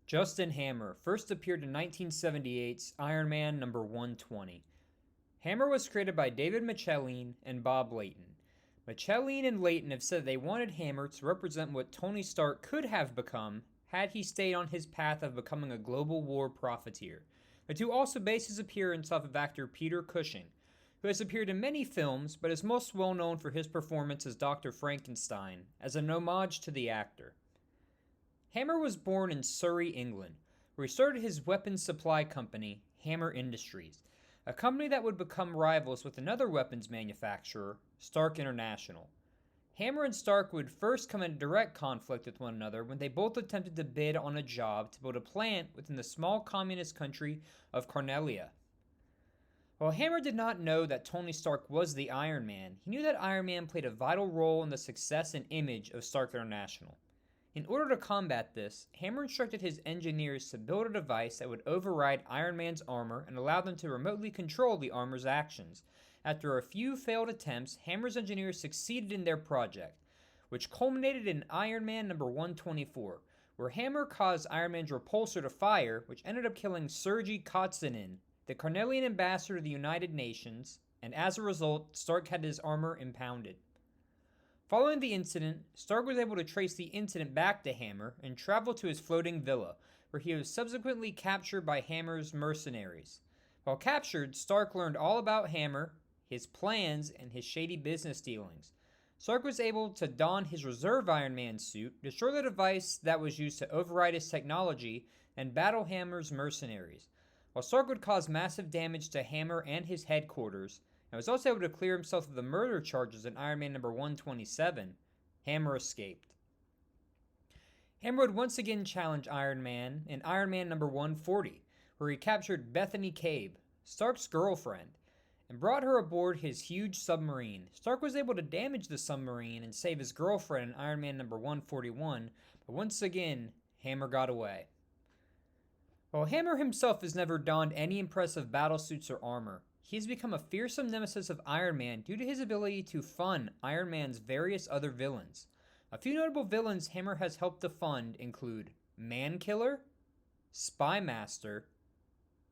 Justin Hammer first appeared in 1978's Iron Man number 120. Hammer was created by David Michelinie and Bob Layton. Michelinie and Layton have said they wanted Hammer to represent what Tony Stark could have become had he stayed on his path of becoming a global war profiteer. The two also base his appearance off of actor Peter Cushing, who has appeared in many films but is most well known for his performance as Dr. Frankenstein, as an homage to the actor. Hammer was born in Surrey, England, where he started his weapons supply company, Hammer Industries, a company that would become rivals with another weapons manufacturer, Stark International. Hammer and Stark would first come into direct conflict with one another when they both attempted to bid on a job to build a plant within the small communist country of Cornelia. While Hammer did not know that Tony Stark was the Iron Man, he knew that Iron Man played a vital role in the success and image of Stark International. In order to combat this, Hammer instructed his engineers to build a device that would override Iron Man's armor and allow them to remotely control the armor's actions. After a few failed attempts, Hammer's engineers succeeded in their project, which culminated in Iron Man number 124, where Hammer caused Iron Man's repulsor to fire, which ended up killing Sergei Kotsinin, the Cornelian ambassador to the United Nations, and as a result, Stark had his armor impounded. Following the incident, Stark was able to trace the incident back to Hammer and travel to his floating villa, where he was subsequently captured by Hammer's mercenaries. While captured, Stark learned all about Hammer, his plans, and his shady business dealings. Stark was able to don his reserve Iron Man suit, destroy the device that was used to override his technology, and battle Hammer's mercenaries. While Stark would cause massive damage to Hammer and his headquarters, and was also able to clear himself of the murder charges in Iron Man number 127, Hammer escaped. Hammer would once again challenge Iron Man in Iron Man number 140, where he captured Bethany Cabe, Stark's girlfriend, and brought her aboard his huge submarine. Stark was able to damage the submarine and save his girlfriend in Iron Man number 141, but once again, Hammer got away. While Hammer himself has never donned any impressive battlesuits or armor, he has become a fearsome nemesis of Iron Man due to his ability to fund Iron Man's various other villains. A few notable villains Hammer has helped to fund include Mankiller, Spy Master,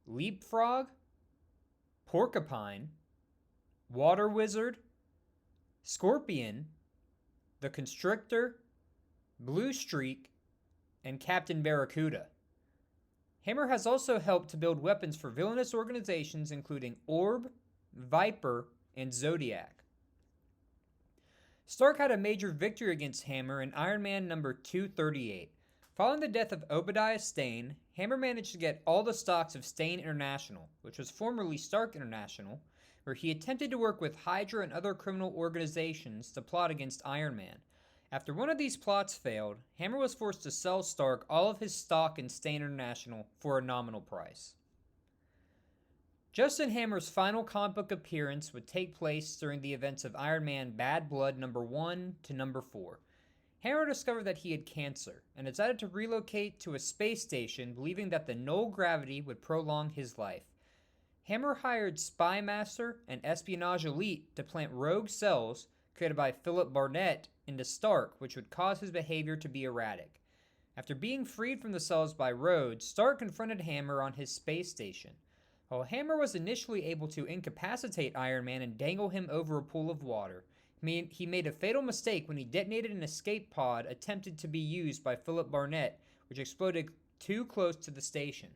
Leapfrog, Porcupine, Water Wizard, Scorpion, the Constrictor, Blue Streak, and Captain Barracuda. Hammer has also helped to build weapons for villainous organizations including Orb, Viper, and Zodiac. Stark had a major victory against Hammer in Iron Man number 238. Following the death of Obadiah Stane, Hammer managed to get all the stocks of Stane International, which was formerly Stark International, where he attempted to work with Hydra and other criminal organizations to plot against Iron Man. After one of these plots failed, Hammer was forced to sell Stark all of his stock in Stane International for a nominal price. Justin Hammer's final comic book appearance would take place during the events of Iron Man Bad Blood number 1 to number 4. Hammer discovered that he had cancer and decided to relocate to a space station, believing that the null gravity would prolong his life. Hammer hired Spy Master and Espionage Elite to plant rogue cells created by Philip Barnett into Stark, which would cause his behavior to be erratic. After being freed from the cells by Rhodes, Stark confronted Hammer on his space station. While Hammer was initially able to incapacitate Iron Man and dangle him over a pool of water, he made a fatal mistake when he detonated an escape pod attempted to be used by Philip Barnett, which exploded too close to the station.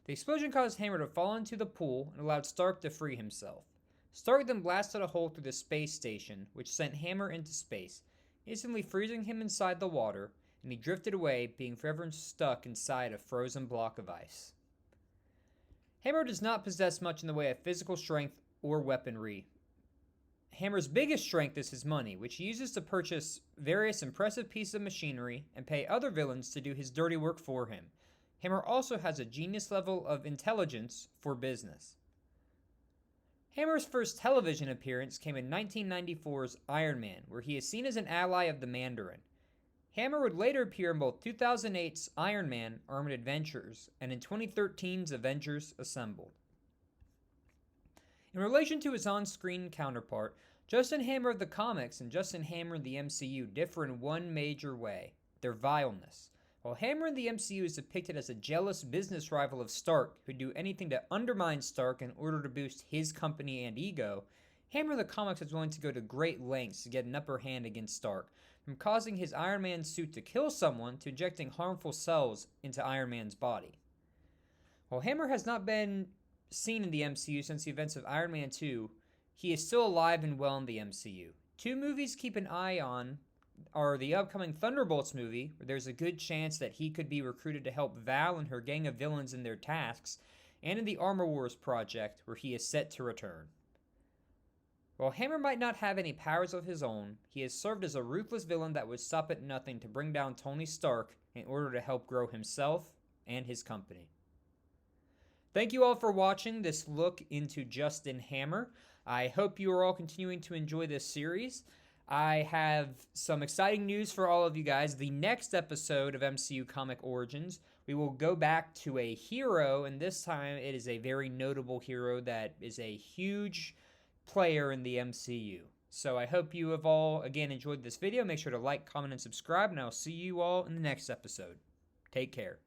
The explosion caused Hammer to fall into the pool and allowed Stark to free himself. Stark then blasted a hole through the space station, which sent Hammer into space, instantly freezing him inside the water, and he drifted away, being forever stuck inside a frozen block of ice. Hammer does not possess much in the way of physical strength or weaponry. Hammer's biggest strength is his money, which he uses to purchase various impressive pieces of machinery and pay other villains to do his dirty work for him. Hammer also has a genius level of intelligence for business. Hammer's first television appearance came in 1994's Iron Man, where he is seen as an ally of the Mandarin. Hammer would later appear in both 2008's Iron Man Armored Adventures and in 2013's Avengers Assembled. In relation to his on-screen counterpart, Justin Hammer of the comics and Justin Hammer in the MCU differ in one major way: their vileness. While Hammer in the MCU is depicted as a jealous business rival of Stark who'd do anything to undermine Stark in order to boost his company and ego, Hammer in the comics is willing to go to great lengths to get an upper hand against Stark, from causing his Iron Man suit to kill someone to injecting harmful cells into Iron Man's body. While Hammer has not been seen in the MCU since the events of Iron Man 2, he is still alive and well in the MCU. Two movies to keep an eye on are the upcoming Thunderbolts movie, where there's a good chance that he could be recruited to help Val and her gang of villains in their tasks, and in the Armor Wars project, where he is set to return. While Hammer might not have any powers of his own, he has served as a ruthless villain that would stop at nothing to bring down Tony Stark in order to help grow himself and his company. Thank you all for watching this look into Justin Hammer. I hope you are all continuing to enjoy this series. I have some exciting news for all of you guys. The next episode of MCU Comic Origins, we will go back to a hero, and this time it is a very notable hero that is a huge player in the MCU. So I hope you have all, again, enjoyed this video. Make sure to like, comment, and subscribe, and I'll see you all in the next episode. Take care.